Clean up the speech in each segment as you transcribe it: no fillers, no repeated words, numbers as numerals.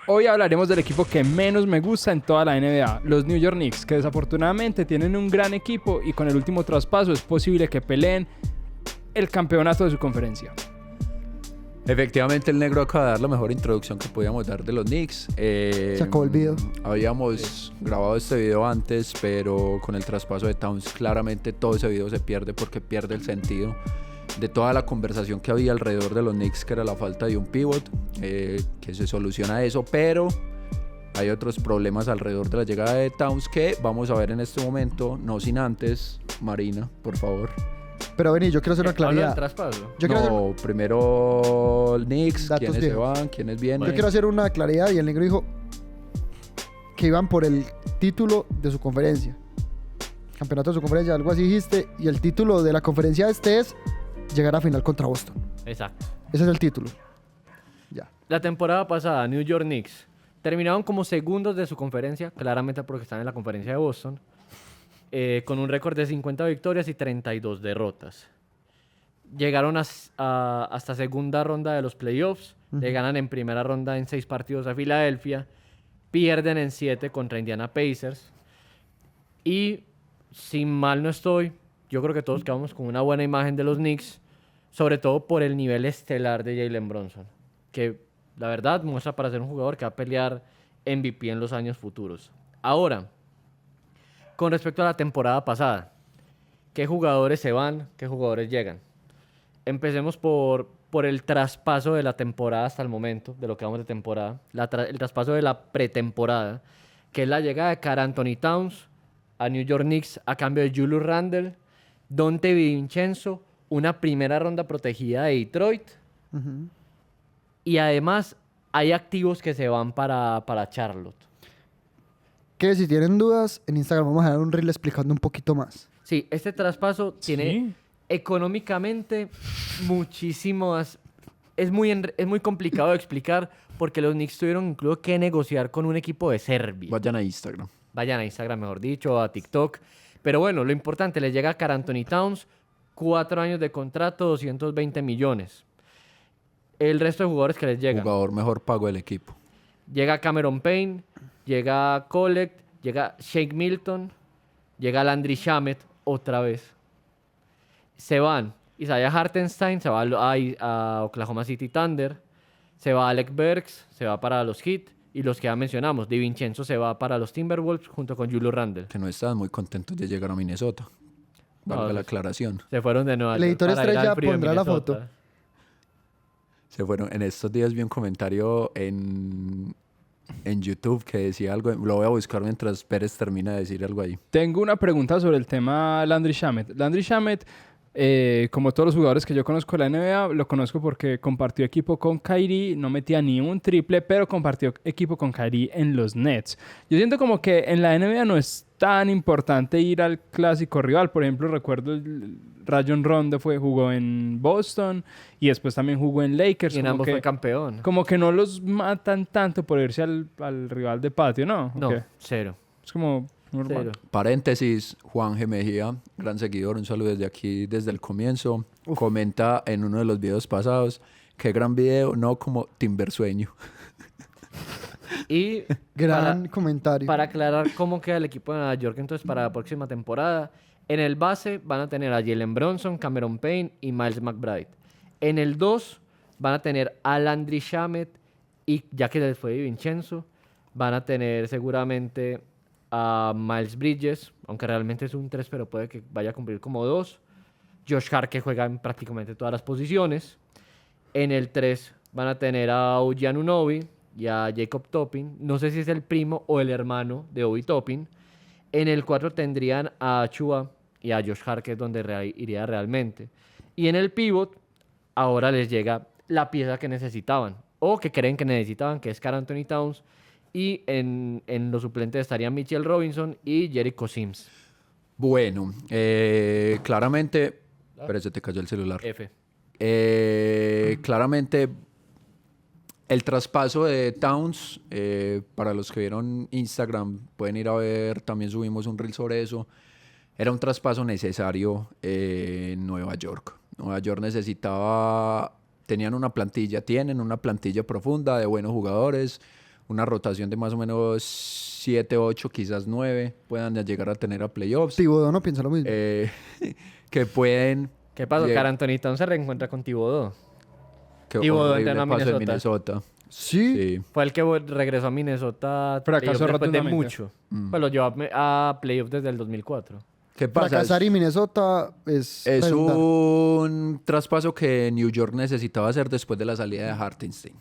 Hoy hablaremos del equipo que menos me gusta en toda la NBA, los New York Knicks, que desafortunadamente tienen un gran equipo y con el último traspaso es posible que peleen el campeonato de su conferencia. Efectivamente, el negro acaba de dar la mejor introducción que podíamos dar de los Knicks. Se acabó el video. Habíamos grabado este video antes, pero con el traspaso de Towns claramente todo ese video se pierde porque pierde el sentido de toda la conversación que había alrededor de los Knicks, que era la falta de un pivot, que se soluciona eso, pero hay otros problemas alrededor de la llegada de Towns que vamos a ver en este momento, no sin antes, Marina, por favor. Pero vení, yo quiero hacer una ¿Habla del claridad. traspaso? Primero el Knicks, Datos quiénes se viejos. van, quiénes vienen. Yo quiero hacer una claridad y el negro dijo que iban por el título de su conferencia. Campeonato de su conferencia, algo así dijiste. Y el título de la conferencia es llegar a final contra Boston. Exacto. Ese es el título. Ya. La temporada pasada, New York Knicks terminaron como segundos de su conferencia, claramente porque están en la conferencia de Boston, con un récord de 50 victorias y 32 derrotas. Llegaron hasta segunda ronda de los playoffs, le ganan en primera ronda en 6 partidos a Filadelfia, pierden en 7 contra Indiana Pacers y, si mal no estoy, yo creo que todos quedamos con una buena imagen de los Knicks, sobre todo por el nivel estelar de Jalen Brunson, que la verdad muestra para ser un jugador que va a pelear MVP en los años futuros. Ahora, con respecto a la temporada pasada, ¿qué jugadores se van? ¿Qué jugadores llegan? Empecemos por el traspaso de la temporada hasta el momento, de lo que vamos de temporada, el traspaso de la pretemporada, que es la llegada de Karl Anthony Towns a New York Knicks a cambio de Julius Randle, Donte DiVincenzo, una primera ronda protegida de Detroit, y además hay activos que se van para Charlotte. Que si tienen dudas, en Instagram vamos a dar un reel explicando un poquito más. Sí, este traspaso tiene económicamente muchísimas... Es muy complicado de explicar porque los Knicks tuvieron incluso que negociar con un equipo de Serbia. Vayan a Instagram. Vayan a Instagram, mejor dicho, a TikTok. Pero bueno, lo importante, les llega a Karl Anthony Towns, 4 años de contrato, 220 millones. El resto de jugadores que les llegan. Jugador mejor pago del equipo. Llega Cameron Payne, llega Collect, llega Shake Milton, llega Landry Shamet otra vez. Se van Isaiah Hartenstein, se va a Oklahoma City Thunder, se va Alec Burks, se va para los Heat, y los que ya mencionamos, DiVincenzo se va para los Timberwolves junto con Julius Randle. Que no estaban muy contentos de llegar a Minnesota. Valga la aclaración. Se fueron de Nueva El York editor para ir estrella al frío de pondrá la Minnesota. foto. Se fueron. En estos días vi un comentario en YouTube que decía algo. Lo voy a buscar mientras Pérez termina de decir algo ahí. Tengo una pregunta sobre el tema Landry Shamet. Landry Shamet, como todos los jugadores que yo conozco de la NBA, lo conozco porque compartió equipo con Kyrie, no metía ni un triple, pero compartió equipo con Kyrie en los Nets. Yo siento como que en la NBA no es tan importante ir al clásico rival. Por ejemplo, recuerdo Rajon Rondo jugó en Boston y después también jugó en Lakers. Y en como ambos que, fue campeón. como que no los matan tanto por irse al rival de patio, ¿no? No, Ok. cero. Es como normal. Cero. Paréntesis, Juan G. Mejía, gran seguidor, un saludo desde aquí, desde el comienzo. Comenta en uno de los videos pasados, qué gran video, no como Timbersueño. Y Gran comentario. para aclarar cómo queda el equipo de Nueva York entonces para la próxima temporada, en el base van a tener a Jalen Brunson, Cameron Payne y Miles McBride. En el 2 van a tener a Landry Shamet y, ya que les fue DiVincenzo, van a tener seguramente a Miles Bridges, aunque realmente es un 3, pero puede que vaya a cumplir como 2. Josh Hart, que juega en prácticamente todas las posiciones. En el 3 van a tener a OG Anunoby y a Jacob Toppin. No sé si es el primo o el hermano de Obi Toppin. En el 4 tendrían a Achua y a Josh Hart, que es donde iría realmente. Y en el pivot, ahora les llega la pieza que necesitaban, o que creen que necesitaban, que es Karl Anthony Towns. Y en los suplentes estarían Mitchell Robinson y Jericho Sims. Bueno, claramente... Pero se te cayó el celular. F. Claramente, el traspaso de Towns, para los que vieron Instagram, pueden ir a ver, también subimos un reel sobre eso. Era un traspaso necesario en Nueva York. Nueva York tienen una plantilla profunda de buenos jugadores, una rotación de más o menos 7, 8, quizás 9, puedan llegar a tener a playoffs. Thibodeau no piensa lo mismo. Que pueden... ¿Qué pasó? Lleg- Carl Anthony Towns se reencuentra con Thibodeau. Qué Thibodeau horrible entrenó a paso de Minnesota. Minnesota. Sí. Sí. Fue el que regresó a Minnesota Fracasó después de rotundamente. mucho. Pues lo llevó a playoffs desde el 2004. ¿Qué pasa? Fracasar y Minnesota es Es redundar. un traspaso que New York necesitaba hacer después de la salida de Hartenstein.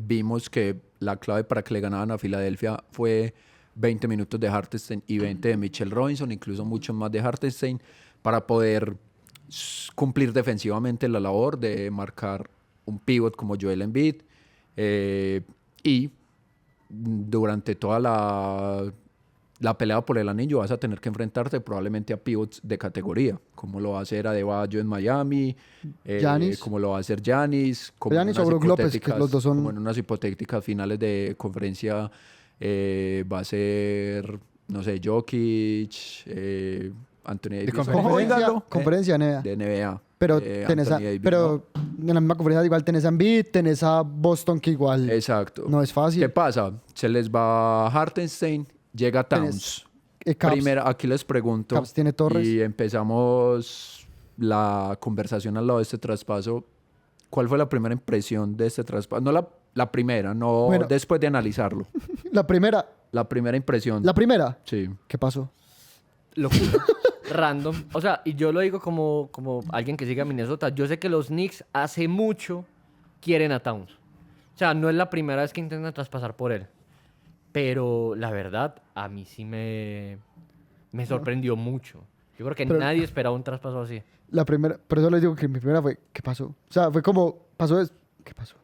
Vimos que la clave para que le ganaban a Filadelfia fue 20 minutos de Hartenstein y 20 de Mitchell Robinson, incluso muchos más de Hartenstein, para poder cumplir defensivamente la labor de marcar un pivot como Joel Embiid. Y durante toda la pelea por el anillo vas a tener que enfrentarte probablemente a pivots de categoría, como lo va a hacer Adebayo en Miami, Giannis. como lo va a hacer Giannis, como, Giannis en o unas Brook López, que hipotéticas- los dos son- como en unas hipotéticas finales de conferencia va a ser, no sé, Jokic, Anthony Davis. conferencia. Póngalo, Conferencia NBA. de NBA. Pero, Anthony Davis, pero en la misma conferencia igual tenés a Embiid, tenés a Boston que igual ¿no? Exacto. no es fácil. ¿Qué pasa? Se les va Hartenstein, llega Towns. Caps, Primero, aquí les pregunto. Caps tiene Torres. Y empezamos la conversación al lado de este traspaso. ¿Cuál fue la primera impresión de este traspaso? No la primera, no Bueno. después de analizarlo. La primera, La primera impresión. sí. ¿Qué pasó? Locura. Random. O sea, y yo lo digo como alguien que sigue a Minnesota. Yo sé que los Knicks hace mucho quieren a Towns. O sea, no es la primera vez que intentan traspasar por él. Pero la verdad, a mí sí me sorprendió mucho. Yo creo que Pero- nadie esperaba un traspaso así. La primera, por eso les digo que mi primera fue, ¿qué pasó? O sea, fue como, ¿qué pasó?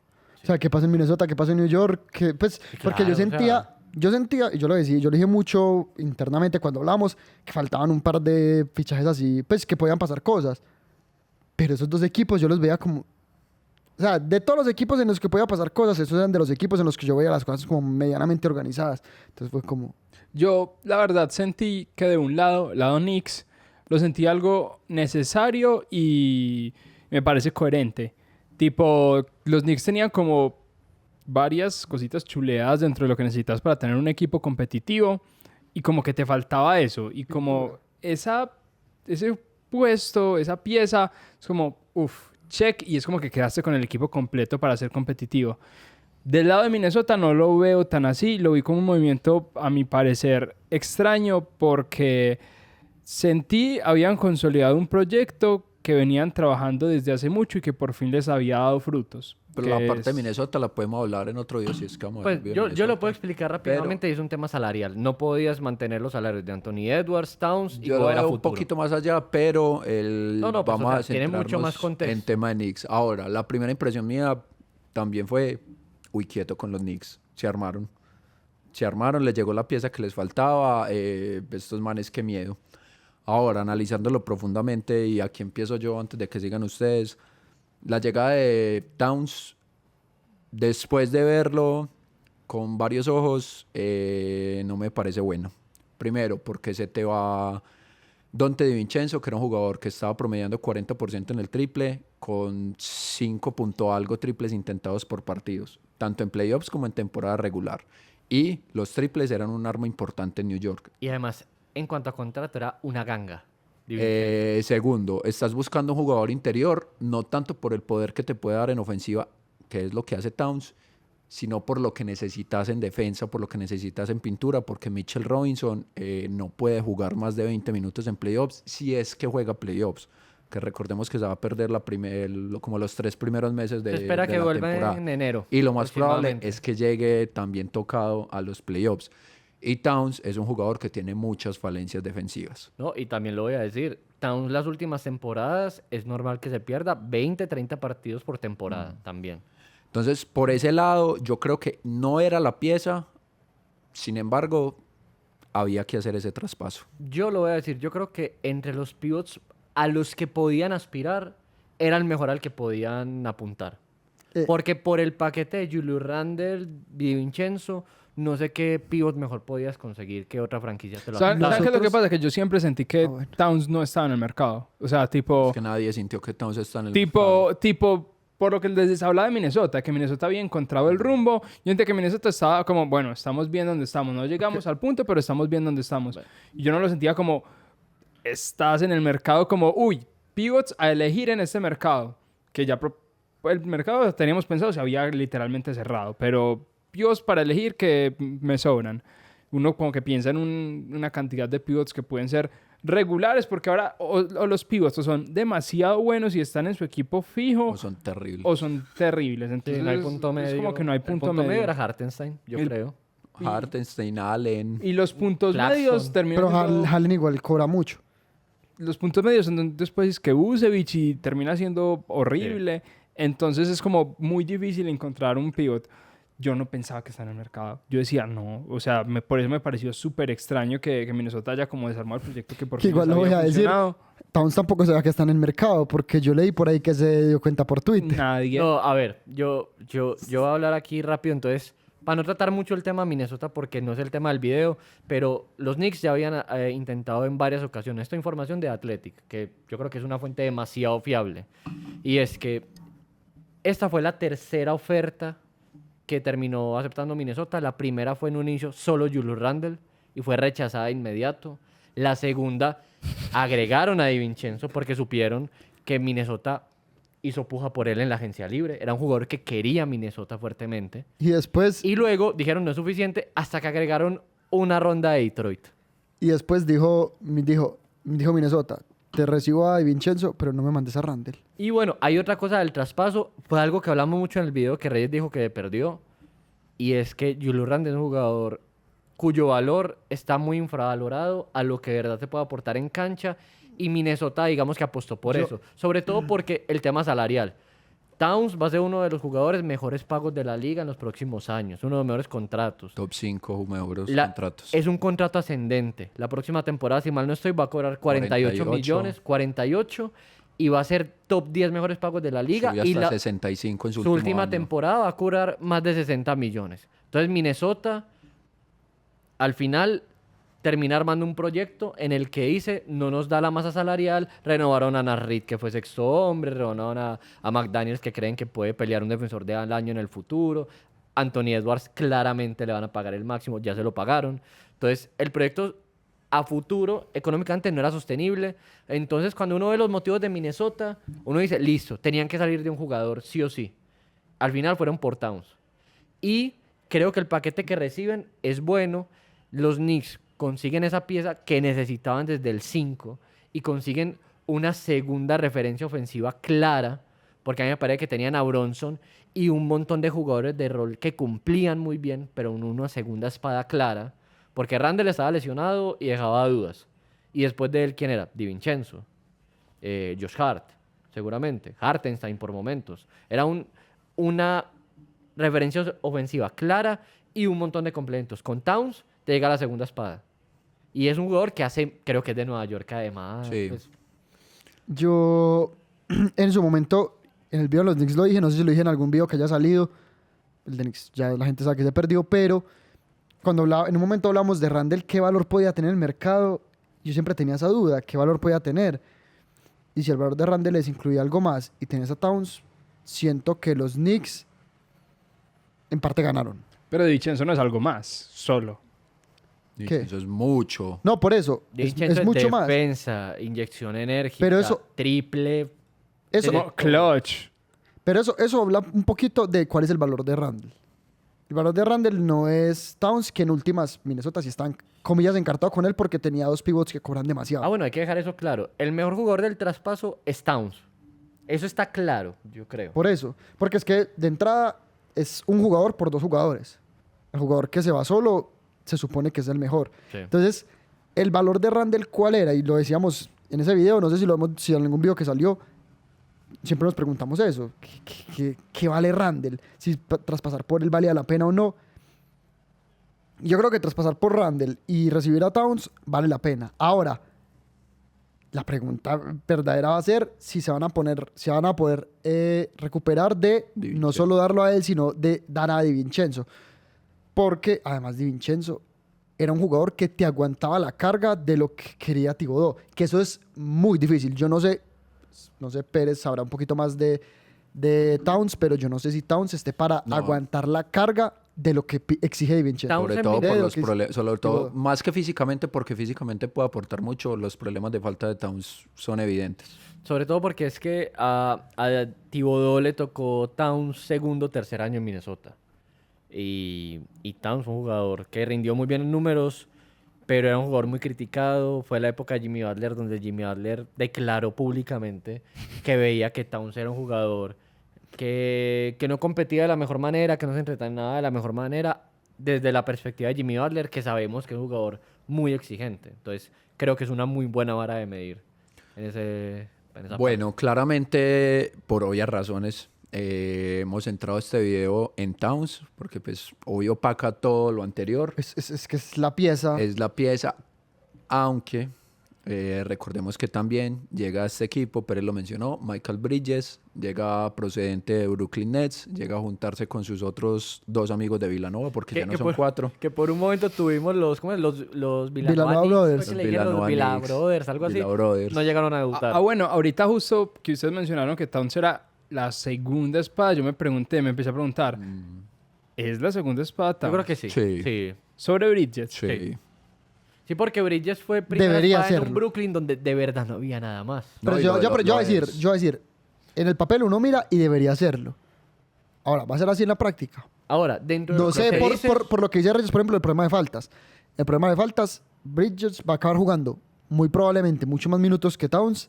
O sea, ¿qué pasó en Minnesota? ¿Qué pasó en New York? Pues, porque claro, yo sentía, y yo lo decía, yo lo dije mucho internamente cuando hablamos, que faltaban un par de fichajes así, pues que podían pasar cosas. Pero esos dos equipos yo los veía como, o sea, de todos los equipos en los que podía pasar cosas, esos eran de los equipos en los que yo veía las cosas como medianamente organizadas. Entonces fue como, Yo, la verdad, sentí que de un lado Knicks, lo sentí algo necesario y me parece coherente. Tipo, los Knicks tenían como varias cositas chuleadas dentro de lo que necesitas para tener un equipo competitivo y como que te faltaba eso. Y como ese puesto, esa pieza, es como, uff, check, y es como que quedaste con el equipo completo para ser competitivo. Del lado de Minnesota no lo veo tan así, lo vi como un movimiento, a mi parecer, extraño porque habían consolidado un proyecto que venían trabajando desde hace mucho y que por fin les había dado frutos. Pero que la parte de es- Minnesota la podemos hablar en otro día si es que vamos a Pues ver bien yo lo Minnesota. puedo explicar rápidamente y es un tema salarial. No podías mantener los salarios de Anthony Edwards, Towns y Yo lo Gobert a veo un futuro. poquito más allá, pero No, pues, vamos o a sea, tiene mucho centrarnos más contexto. en tema de Knicks. Ahora, la primera impresión mía también fue, quieto con los Knicks. Se armaron, les llegó la pieza que les faltaba. Estos manes, qué miedo. Ahora, analizándolo profundamente, y aquí empiezo yo antes de que sigan ustedes, la llegada de Towns, después de verlo con varios ojos, no me parece bueno. Primero, porque se te va Donte DiVincenzo, que era un jugador que estaba promediando 40% en el triple, con 5 punto algo triples intentados por partidos, tanto en playoffs como en temporada regular. Y los triples eran un arma importante en New York. Y además, en cuanto a contrato, era una ganga. Segundo, estás buscando un jugador interior, no tanto por el poder que te puede dar en ofensiva, que es lo que hace Towns, sino por lo que necesitas en defensa, por lo que necesitas en pintura, porque Mitchell Robinson no puede jugar más de 20 minutos en playoffs si es que juega playoffs. Que recordemos que se va a perder como los 3 primeros meses de, Se espera de que la vuelva temporada. en enero. Y lo más probable aproximadamente. es que llegue también tocado a los playoffs. Y Towns es un jugador que tiene muchas falencias defensivas. No, y también lo voy a decir. Towns las últimas temporadas es normal que se pierda 20, 30 partidos por temporada también. Entonces, por ese lado, yo creo que no era la pieza. Sin embargo, había que hacer ese traspaso. Yo lo voy a decir. Yo creo que entre los pivots a los que podían aspirar, era el mejor al que podían apuntar. Porque por el paquete de Julius Randle, DiVincenzo, no sé qué pivot mejor podías conseguir que otra franquicia te lo ¿Saben apuntara. qué es lo que Nosotros- pasa? Que yo siempre sentí que bueno. Towns no estaba en el mercado. O sea, tipo... Es que nadie sintió que Towns está en el mercado. Tipo, por lo que les hablaba de Minnesota, que Minnesota había encontrado el rumbo. Yo entendí que Minnesota estaba como, bueno, estamos bien donde estamos. No llegamos al punto, pero estamos bien donde estamos. Y yo no lo sentía como, estás en el mercado como, uy, pivots a elegir en este mercado. Que ya el mercado teníamos pensado se había literalmente cerrado, pero pivots para elegir que me sobran. Uno como que piensa en una cantidad de pivots que pueden ser regulares, porque ahora o los pivots o son demasiado buenos y están en su equipo fijo O son terribles. o son terribles. Sí, Entonces no hay punto medio. es como que no hay El punto, medio medio. era Hartenstein, yo creo. Hartenstein, Allen. Y los puntos Clarkson. medios terminan Pero siendo- Hallen igual cobra mucho. los puntos medios son donde después es que Vucevic y termina siendo horrible. Entonces es como muy difícil encontrar un pivot. Yo no pensaba que estaba en el mercado. Yo decía, no. O sea, por eso me pareció súper extraño que Minnesota haya como desarmado el proyecto que por Que fin igual les lo voy había a decir. funcionado. Towns tampoco se ve que está en el mercado, porque yo leí por ahí que se dio cuenta por Twitter. Nadie. No, a ver, yo voy a hablar aquí rápido, entonces, para no tratar mucho el tema Minnesota, porque no es el tema del video, pero los Knicks ya habían intentado en varias ocasiones. Esta información de Athletic, que yo creo que es una fuente demasiado fiable, y es que esta fue la tercera oferta que terminó aceptando Minnesota. La primera fue en un inicio solo Julius Randle y fue rechazada de inmediato. La segunda agregaron a DiVincenzo porque supieron que Minnesota hizo puja por él en la agencia libre. Era un jugador que quería Minnesota fuertemente. Y después, Y luego dijeron no es suficiente hasta que agregaron una ronda de Detroit. dijo Minnesota, te recibo a DiVincenzo, pero no me mandes a Randall. Y bueno, hay otra cosa del traspaso. Fue algo que hablamos mucho en el video que Reyes dijo que perdió. Y es que Julius Randle es un jugador cuyo valor está muy infravalorado a lo que de verdad se puede aportar en cancha. Y Minnesota, digamos que apostó por eso. Sobre todo porque el tema salarial. Towns va a ser uno de los jugadores mejores pagos de la liga en los próximos años. Uno de los mejores contratos. Top 5 mejores La- contratos. Es un contrato ascendente. La próxima temporada, si mal no estoy, va a cobrar 48 millones, 48, y va a ser top 10 mejores pagos de la liga. Subió Y hasta la, 65 en su su último última año. temporada va a cobrar más de 60 millones. Entonces Minnesota, al final, termina armando un proyecto en el que dice, no nos da la masa salarial, renovaron a Naz Reid, que fue sexto hombre, renovaron a McDaniels, que creen que puede pelear un defensor del año en el futuro. Anthony Edwards claramente le van a pagar el máximo, ya se lo pagaron. Entonces, el proyecto a futuro económicamente no era sostenible. Entonces, cuando uno ve los motivos de Minnesota, uno dice, listo, tenían que salir de un jugador sí o sí. Al final fueron por Towns. Y creo que el paquete que reciben es bueno. Los Knicks consiguen esa pieza que necesitaban desde el 5 y consiguen una segunda referencia ofensiva clara, porque a mí me parece que tenían a Bronson y un montón de jugadores de rol que cumplían muy bien, pero en una segunda espada clara, porque Randle estaba lesionado y dejaba dudas. Y después de él, ¿quién era? DiVincenzo, Josh Hart, seguramente, Hartenstein por momentos. Era una referencia ofensiva clara y un montón de complementos. Con Towns te llega la segunda espada. Y es un jugador que creo que es de Nueva York además. Sí. Pues, Yo, en su momento, en el video de los Knicks lo dije, no sé si lo dije en algún video que haya salido. El de Knicks, ya la gente sabe que se perdió, pero cuando en un momento hablamos de Randall, qué valor podía tener en el mercado, yo siempre tenía esa duda, qué valor podía tener. Y si el valor de Randall les incluía algo más y tenés a Towns, siento que los Knicks en parte ganaron. Pero DiVincenzo no es algo más, solo. ¿Qué? Eso es mucho. No, por eso, DiVincenzo es mucho más. defensa, inyección enérgica, Pero eso- triple. Eso, No, clutch. pero eso habla un poquito de cuál es el valor de Randall. El valor de Randall no es Towns, que en últimas Minnesota sí están, comillas, encartado con él porque tenía dos pivots que cobran demasiado. Bueno, hay que dejar eso claro. El mejor jugador del traspaso es Towns. Eso está claro, yo creo. Por eso. Porque es que de entrada es un jugador por dos jugadores. El jugador que se va solo se supone que es el mejor. Sí. Entonces, el valor de Randall, ¿cuál era? Y lo decíamos en ese video, no sé si en algún video que salió, siempre nos preguntamos eso. ¿Qué vale Randall? Si traspasar por él valía la pena o no. Yo creo que traspasar por Randall y recibir a Towns vale la pena. Ahora, la pregunta verdadera va a ser si se van a poder recuperar de no DiVincenzo. solo darlo a él, sino de dar a DiVincenzo. Porque además DiVincenzo era un jugador que te aguantaba la carga de lo que quería Thibodeau. Que eso es muy difícil. Yo no sé, Pérez sabrá un poquito más de de Towns, pero yo no sé si Towns esté para No. aguantar la carga de lo que exige David Vincenzo. Towns Sobre en todo mi- por de lo los que es- problemas, sobre todo tipo- más que físicamente, porque físicamente puede aportar mucho, los problemas de falta de Towns son evidentes. Sobre todo porque es que a Thibodeau le tocó Towns segundo, tercer año en Minnesota. Y Towns fue un jugador que rindió muy bien en números, pero era un jugador muy criticado. Fue la época de Jimmy Butler, donde Jimmy Butler declaró públicamente que veía que Towns era un jugador que no competía de la mejor manera, que no se entretenía de la mejor manera, desde la perspectiva de Jimmy Butler, que sabemos que es un jugador muy exigente. Entonces, creo que es una muy buena vara de medir en esa Bueno, claramente, por obvias razones, hemos centrado este video en Towns, porque pues obvio opaca todo lo anterior. Es que es la pieza. Es la pieza, aunque recordemos que también llega a este equipo, Pérez lo mencionó, Michael Bridges, llega procedente de Brooklyn Nets, llega a juntarse con sus otros dos amigos de Villanova, porque ya no son 4. Que por un momento tuvimos ¿cómo es? Los Villanova Villanova Brothers. Knicks, fue que le dijeron, Villanova los Villa Knicks, Brothers, algo así. Villa Brothers. No llegaron a debutar. Bueno, ahorita justo que ustedes mencionaron que Towns era la segunda espada, yo me empecé a preguntar, ¿es la segunda espada Yo Towns? creo que sí. Sí. Sí. Sobre Bridges. Sí. Sí, porque Bridges fue primera Debería espada en un serlo. Brooklyn donde de verdad no había nada más. Pero No, y yo, lo- yo, lo- pero yo lo voy a decir, es. yo voy a decir, en el papel uno mira y debería hacerlo. Ahora, ¿va a ser así en la práctica? Ahora, dentro de No lo que sé, se por, dice- por lo que dice Reyes, por ejemplo, el problema de faltas. El problema de faltas, Bridges va a acabar jugando muy probablemente mucho más minutos que Towns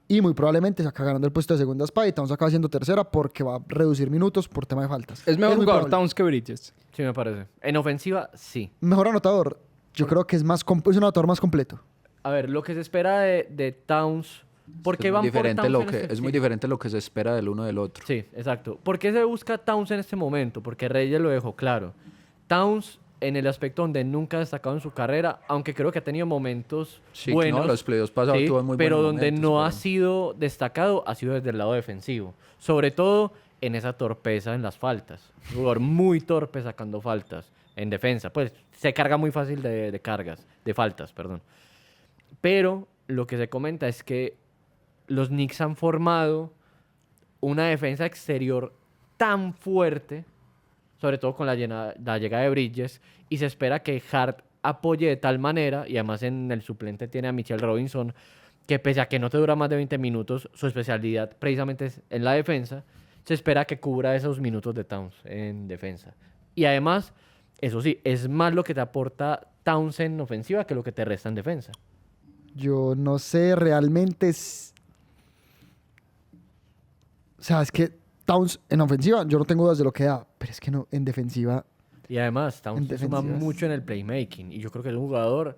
y muy probablemente se acaba ganando el puesto de segunda espada y Towns acaba siendo tercera porque va a reducir minutos por tema de faltas. Es mejor muy jugador probable. Towns que Bridges. Sí, me parece. En ofensiva, sí. Mejor anotador. Yo creo que es es un anotador más completo. A ver, lo que se espera de Towns... ¿Por qué es van muy por diferente Towns lo en que este es muy sí. diferente lo que se espera del uno del otro. Sí, exacto. ¿Por qué se busca Towns en este momento? Porque Reyes lo dejó claro. Towns, en el aspecto donde nunca ha destacado en su carrera, aunque creo que ha tenido momentos Sí, buenos, no, los playoffs pasados sí, tuvo muy pero buenos donde momentos, no ha pero- sido destacado ha sido desde el lado defensivo. Sobre todo en esa torpeza en las faltas. Un jugador muy torpe sacando faltas en defensa. Pues se carga muy fácil de cargas, de faltas, perdón. Pero lo que se comenta es que los Knicks han formado una defensa exterior tan fuerte, sobre todo con la llegada de Bridges, y se espera que Hart apoye de tal manera, y además en el suplente tiene a Mitchell Robinson, que pese a que no te dura más de 20 minutos, su especialidad precisamente es en la defensa, se espera que cubra esos minutos de Towns en defensa. Y además, eso sí, es más lo que te aporta Towns en ofensiva que lo que te resta en defensa. Yo no sé realmente. O sea, es que Towns en ofensiva, yo no tengo dudas de lo que da, pero es que no, en defensiva. Y además, Towns En se suma defensivas. mucho en el playmaking. Y yo creo que es un jugador.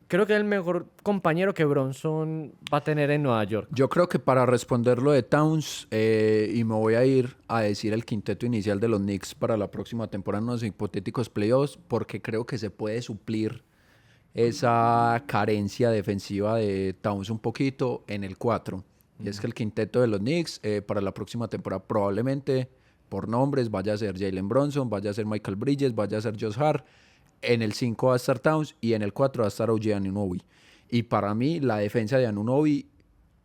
Creo que es el mejor compañero que Bronson va a tener en Nueva York. Yo creo que para responder lo de Towns, y me voy a ir a decir el quinteto inicial de los Knicks para la próxima temporada en unos hipotéticos playoffs, porque creo que se puede suplir esa carencia defensiva de Towns un poquito en el 4. Y es que el quinteto de los Knicks para la próxima temporada probablemente, por nombres, vaya a ser Jalen Bronson, vaya a ser Michael Bridges, vaya a ser Josh Hart. En el 5 va a estar Towns y en el 4 va a estar OG Anunoby. Y para mí la defensa de Anunoby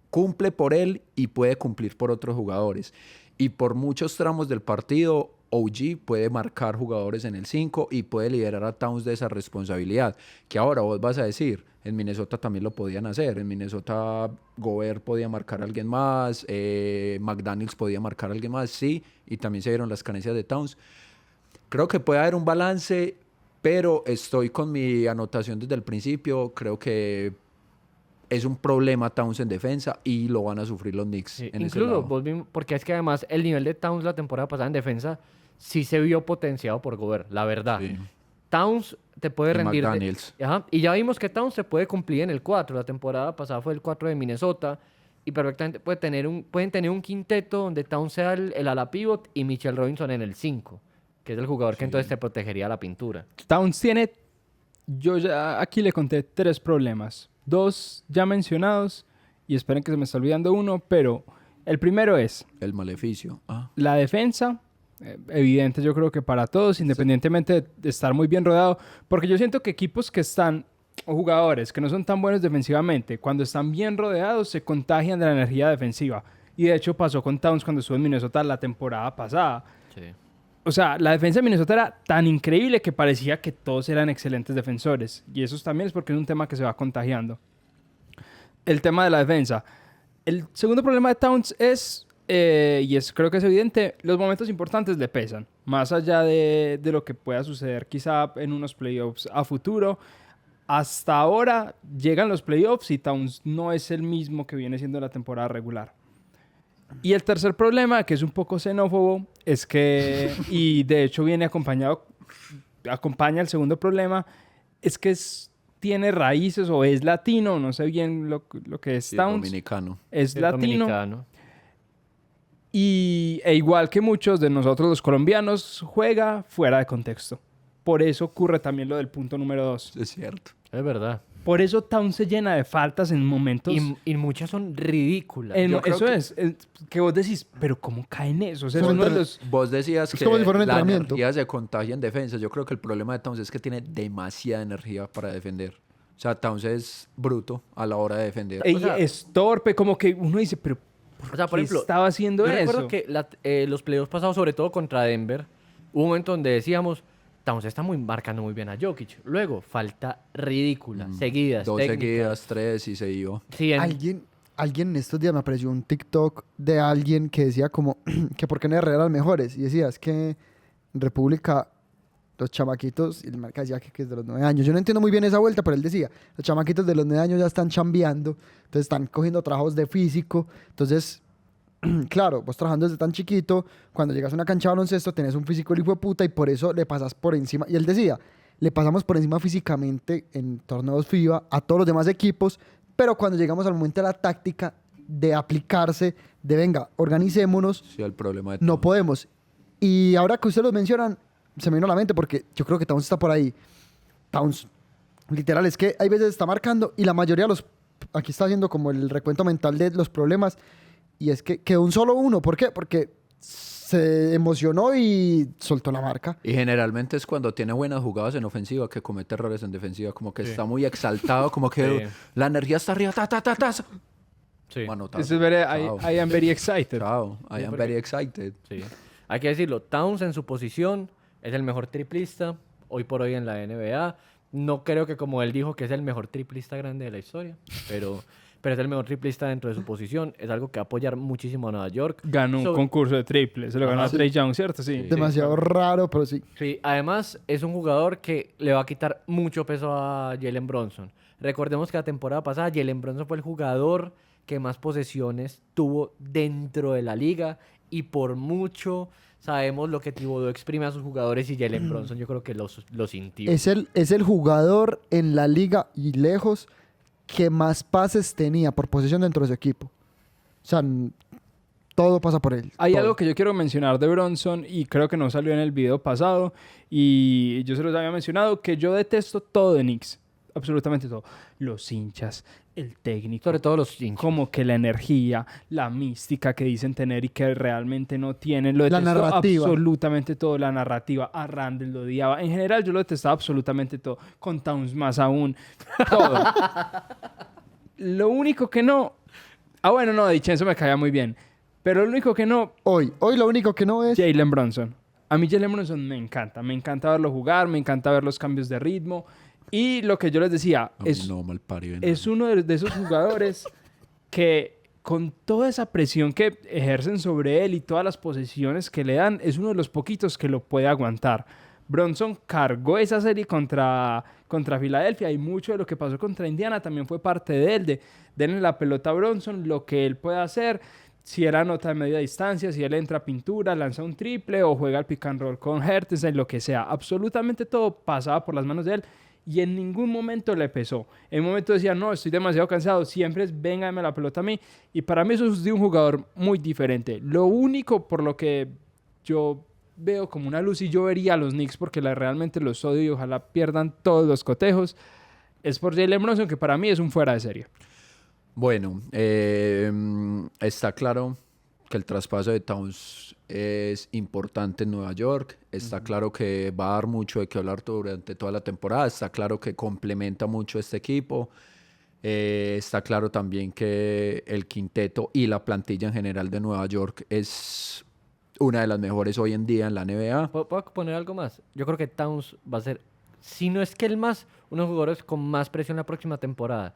cumple por él y puede cumplir por otros jugadores. Y por muchos tramos del partido, OG puede marcar jugadores en el 5 y puede liberar a Towns de esa responsabilidad. Que ahora vos vas a decir, en Minnesota también lo podían hacer. En Minnesota Gobert podía marcar a alguien más, McDaniels podía marcar a alguien más, sí. Y también se dieron las carencias de Towns. Creo que puede haber un balance, pero estoy con mi anotación desde el principio. Creo que es un problema Towns en defensa y lo van a sufrir los Knicks Sí, en ese incluso, lado. porque es que además el nivel de Towns la temporada pasada en defensa sí se vio potenciado por Gobert, la verdad. Sí. Towns te puede Y rendir. McDaniels. Ajá, y ya vimos que Towns se puede cumplir en el 4. La temporada pasada fue el 4 de Minnesota. Y perfectamente pueden tener un quinteto donde Towns sea el ala pivot y Mitchell Robinson en el 5, que es el jugador que entonces te protegería la pintura. Towns tiene, yo ya aquí le conté 3 problemas. 2 ya mencionados y esperen que se me está olvidando uno, pero el primero es El maleficio. la defensa, evidente yo creo que para todos, independientemente de estar muy bien rodeado, porque yo siento que equipos que están, o jugadores que no son tan buenos defensivamente, cuando están bien rodeados se contagian de la energía defensiva. Y de hecho pasó con Towns cuando estuvo en Minnesota la temporada pasada. Sí. O sea, la defensa de Minnesota era tan increíble que parecía que todos eran excelentes defensores. Y eso también es porque es un tema que se va contagiando. El tema de la defensa. El segundo problema de Towns es, creo que es evidente, los momentos importantes le pesan. Más allá de lo que pueda suceder quizá en unos playoffs a futuro. Hasta ahora llegan los playoffs y Towns no es el mismo que viene siendo la temporada regular. Y el tercer problema, que es un poco xenófobo, es que, y de hecho acompaña el segundo problema, es que tiene raíces o es latino, no sé bien lo que es Sí, Towns. dominicano. Es Es latino. dominicano. E igual que muchos de nosotros los colombianos, juega fuera de contexto. Por eso ocurre también lo del punto número 2. Es cierto. Es verdad. Por eso Towns se llena de faltas en momentos... Y muchas son ridículas. Eso creo que- es, que vos decís, pero ¿cómo caen eso? O sea, es uno de los... Vos decías Es que como si fuera un la entrenamiento. energía se contagia en defensa. Yo creo que el problema de Towns es que tiene demasiada energía para defender. O sea, Towns es bruto a la hora de defender. Ella O sea- es torpe, como que uno dice, pero O sea, por ¿qué ejemplo, estaba haciendo yo eso? recuerdo que los playoffs pasados, sobre todo contra Denver, hubo un momento donde decíamos, Towns está marcando muy bien a Jokic. Luego, falta ridícula, seguidas, 2 técnicas. seguidas, 3 y se iba. Sí, Alguien en estos días me apareció un TikTok de alguien que decía como que por qué no eran los mejores. Y decía, es que en República los chamaquitos, y el marca decía que es de los 9 años. Yo no entiendo muy bien esa vuelta, pero él decía, los chamaquitos de los 9 años ya están chambeando, entonces están cogiendo trabajos de físico. Entonces, claro, vos trabajando desde tan chiquito, cuando llegas a una cancha de baloncesto tenés un físico el hijo de puta y por eso le pasas por encima. Y él decía, le pasamos por encima físicamente en torneos FIBA a todos los demás equipos, pero cuando llegamos al momento de la táctica, de aplicarse, de venga, organicémonos, Sí, el problema de no Towns. podemos. Y ahora que ustedes lo mencionan, se me vino a la mente porque yo creo que Towns está por ahí. Towns, literal, es que hay veces está marcando y la mayoría de los... Aquí está haciendo como el recuento mental de los problemas y es que quedó un solo uno. ¿Por qué? Porque se emocionó y soltó la marca. Y generalmente es cuando tiene buenas jugadas en ofensiva que comete errores en defensiva. Como que Sí. está muy exaltado, como que Sí. la energía está arriba. Ta, ta, ta, ta. sí, Manotazo. Eso es very, Chao. I am very excited. Chao. I am porque- very excited. sí. Hay que decirlo, Towns en su posición es el mejor triplista hoy por hoy en la NBA. No creo que como él dijo que es el mejor triplista grande de la historia, pero es el mejor triplista dentro de su posición. Es algo que va a apoyar muchísimo a Nueva York. Ganó un Sobre- concurso de triple. Se lo ganó Ajá. a Trey Young, ¿cierto? Sí. Demasiado raro, pero sí. Sí, además es un jugador que le va a quitar mucho peso a Jalen Brunson. Recordemos que la temporada pasada Jalen Brunson fue el jugador que más posesiones tuvo dentro de la liga y por mucho sabemos lo que Thibodeau exprime a sus jugadores y Jalen Brunson yo creo que lo sintió. Es el jugador en la liga y lejos que más pases tenía por posesión dentro de su equipo. O sea, todo pasa por él. Hay todo. algo que yo quiero mencionar de Bronson y creo que no salió en el video pasado y yo se los había mencionado que yo detesto todo de Knicks. Absolutamente todo. Los hinchas, el técnico. Sobre todo los hinchas. Como que la energía, la mística que dicen tener y que realmente no tienen. Lo La detesto narrativa. absolutamente todo. La narrativa. A Randall lo odiaba. En general yo lo detestaba absolutamente todo. Con Towns más aún. Todo. Lo único que no... Ah, bueno, no, Dicenzo me caía muy bien. Pero lo único que no... Hoy lo único que no es... Jalen Brunson. A mí Jalen Brunson me encanta. Me encanta verlo jugar, me encanta ver los cambios de ritmo. Y lo que yo les decía, A mí es, no, mal parido. es uno de esos jugadores que con toda esa presión que ejercen sobre él y todas las posesiones que le dan, es uno de los poquitos que lo puede aguantar. Bronson cargó esa serie contra Filadelfia y mucho de lo que pasó contra Indiana también fue parte de él, de denle la pelota a Bronson, lo que él puede hacer, si era nota de media distancia, si él entra a pintura, lanza un triple o juega el pick and roll con Hertz, lo que sea. Absolutamente todo pasaba por las manos de él y en ningún momento le pesó. En un momento decía, no, estoy demasiado cansado, siempre es, venga, dame la pelota a mí. Y para mí eso es de un jugador muy diferente. Lo único por lo que yo veo como una luz y yo vería a los Knicks porque realmente los odio y ojalá pierdan todos los cotejos, es por Jalen Brunson, que para mí es un fuera de serie. Bueno, está claro que el traspaso de Towns es importante en Nueva York. Está claro que va a dar mucho de qué hablar durante toda la temporada. Está claro que complementa mucho este equipo. Está claro también que el quinteto y la plantilla en general de Nueva York es una de las mejores hoy en día en la NBA. ¿Puedo poner algo más? Yo creo que Towns va a ser, si no es que el más, uno de los jugadores con más presión la próxima temporada.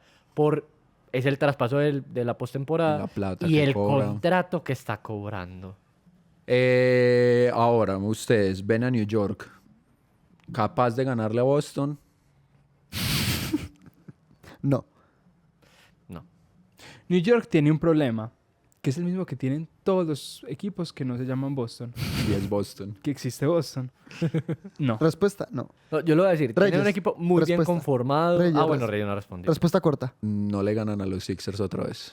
Es el traspaso de la postemporada La plata y que el cobra. contrato que está cobrando. Ahora, ustedes ven a New York capaz de ganarle a Boston. No. No. New York tiene un problema, que es el mismo que tienen todos los equipos que no se llaman Boston. Y es Boston. Que existe Boston. No. Respuesta, no. No, yo lo voy a decir. Tiene un Reyes, equipo muy bien respuesta. conformado. Reyes, Bueno, Reyes no respondió. Respuesta corta. No le ganan a los Sixers otra vez.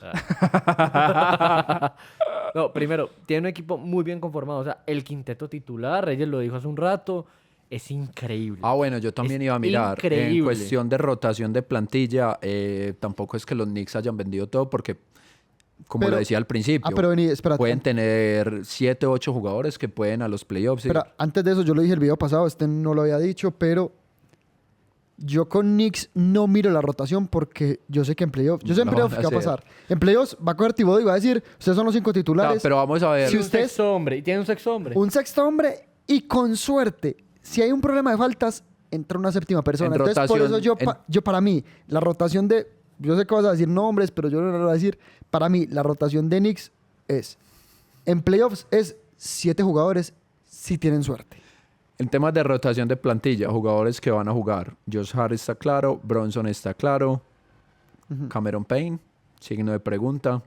No, primero, tiene un equipo muy bien conformado. O sea, el quinteto titular, Reyes lo dijo hace un rato, es increíble. Ah, bueno, yo también Es iba a mirar. En increíble. cuestión de rotación de plantilla, tampoco es que los Knicks hayan vendido todo porque, como Pero- lo decía al principio, pero vení, espérate. pueden tener 7 o 8 jugadores que pueden a los playoffs. Pero antes de eso, yo lo dije el video pasado, este no lo había dicho, pero yo con Knicks no miro la rotación porque yo sé que en playoffs, yo sé en No lo playoffs van qué a va a hacer. pasar. En playoffs va a coger Thibodeau y va a decir, ustedes son los 5 No, titulares, pero vamos a ver. Si Y un ustedes- sexto hombre. Y tiene un sexto hombre. un sexto hombre y con suerte, si hay un problema de faltas, entra una séptima persona. En Entonces, por rotación, eso yo para mí, la rotación de, yo sé que vas a decir nombres, pero yo no lo voy a decir, para mí, la rotación de Knicks es, en playoffs es 7 jugadores si tienen suerte. En temas de rotación de plantilla, jugadores que van a jugar. Josh Hart está claro, Bronson está claro, Cameron Payne, signo de pregunta.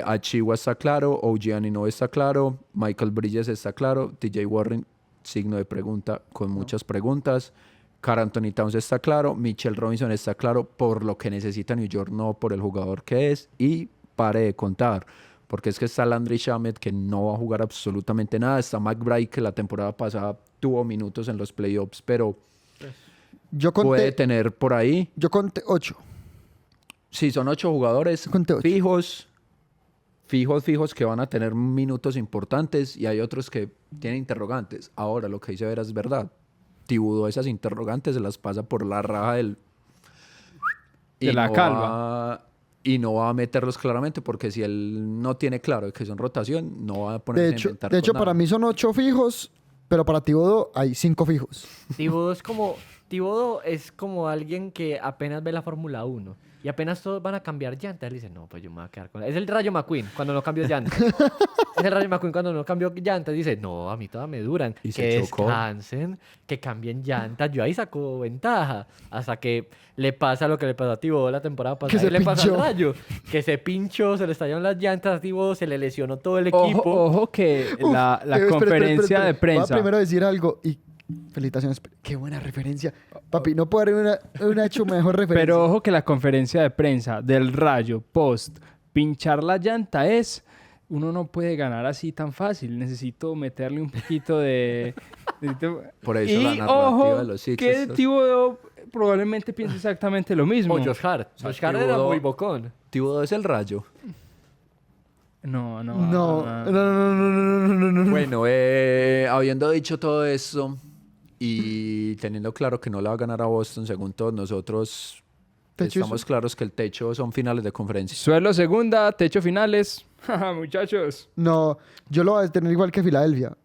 Achiuwa está claro, OG Anunoby está claro, Michael Bridges está claro, TJ Warren, signo de pregunta con muchas preguntas. Karl Anthony Towns está claro, Mitchell Robinson está claro por lo que necesita New York, no por el jugador que es. Y pare de contar, porque es que está Landry Shamet que no va a jugar absolutamente nada. Está McBride que la temporada pasada tuvo minutos en los playoffs, pero Yo puede conté, tener por ahí. yo conté 8. Sí, son 8 jugadores Conté 8. fijos que van a tener minutos importantes y hay otros que tienen interrogantes. Ahora, lo que dice Vera es verdad. Thibodeau esas interrogantes se las pasa por la raja del... De la no calva. y no va a meterlos claramente porque si él no tiene claro que son rotación, no va a ponerse De a hecho, inventar de con hecho nada. para mí son 8 fijos, pero para Thibodeau hay 5 fijos. Thibodeau es como alguien que apenas ve la Fórmula 1 y apenas todos van a cambiar llantas. Él dice, no, pues yo me voy a quedar con... Es el Rayo McQueen cuando no cambió llantas. Es el Rayo McQueen cuando no cambió llantas. Dice, no, a mí todas me duran. Y Que se chocó. descansen, que cambien llantas. Yo ahí saco ventaja. Hasta que le pasa lo que le pasó a Thibodeau la temporada pasada. se Y le pasa al pinchó. Rayo. Que se pinchó, se le estallaron las llantas a Thibodeau, se le lesionó todo el Ojo, equipo. ojo que la Espera, conferencia de Voy a prensa... primero decir algo y felicitaciones. Qué buena referencia. Papi, no puedo haber una hecho mejor referencia. Pero ojo que la conferencia de prensa del Rayo post pinchar la llanta es... Uno no puede ganar así tan fácil. Necesito meterle un poquito de... Por eso y la narrativa ojo de los que Sixers. Thibodeau probablemente piense exactamente lo mismo. O Josh Hart. sea, Josh Hart era Thibodeau- muy bocón. Thibodeau es el Rayo. No, no. No, ah, no, no, no, no, no, no, no, no. Bueno, habiendo dicho todo eso y teniendo claro que no le va a ganar a Boston, según todos nosotros, Techo estamos claros que el techo son finales de conferencia. Suelo segunda, techo finales. Jaja, muchachos. No, yo lo voy a tener igual que Filadelfia.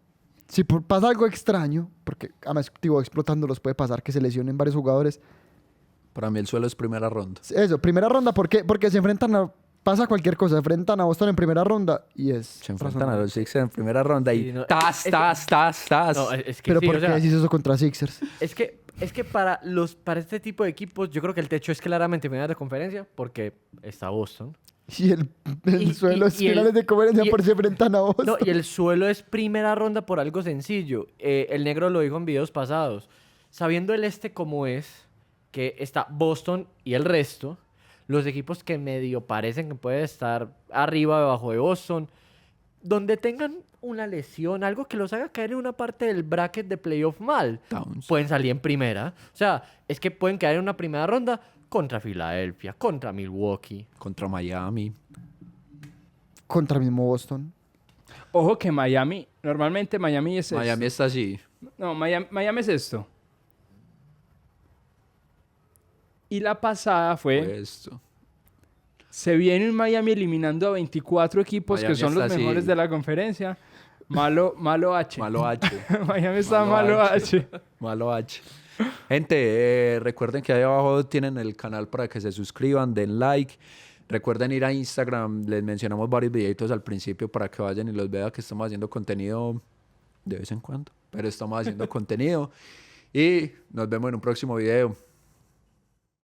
Si pasa algo extraño, porque además Thibodeau explotándolos puede pasar que se lesionen varios jugadores. Para mí el suelo es primera ronda. Eso, primera ronda, ¿por qué? Porque se enfrentan a... Pasa cualquier cosa, se enfrentan a Boston en primera ronda y es... Se enfrentan a los Sixers en primera ronda y Sí, no, tas, es- tas, tas, tas. No, es que Pero sí, ¿por o qué sea, decís eso contra Sixers? Es que para este tipo de equipos, yo creo que el techo es claramente finales de conferencia, porque está Boston. Y el Y- suelo y- es y el- finales de conferencia y- por si se enfrentan a Boston. No, y el suelo es primera ronda por algo sencillo. El negro lo dijo en videos pasados. Sabiendo el este como es, que está Boston y el resto, los equipos que medio parecen que pueden estar arriba o debajo de Boston, donde tengan una lesión, algo que los haga caer en una parte del bracket de playoff mal, Towns. pueden salir en primera. O sea, es que pueden caer en una primera ronda contra Filadelfia, contra Milwaukee. Contra Miami. Contra mismo Boston. Ojo que Miami, normalmente Miami es Miami esto. está así. No, Miami es esto. Y la pasada fue, Esto. se viene un Miami eliminando a 24 equipos Miami que son los está mejores así. de la conferencia. Malo H. Malo H. Miami está Malo malo H. Malo H. Gente, recuerden que ahí abajo tienen el canal para que se suscriban, den like. Recuerden ir a Instagram, les mencionamos varios videitos al principio para que vayan y los vean, que estamos haciendo contenido de vez en cuando, pero estamos haciendo contenido. Y nos vemos en un próximo video.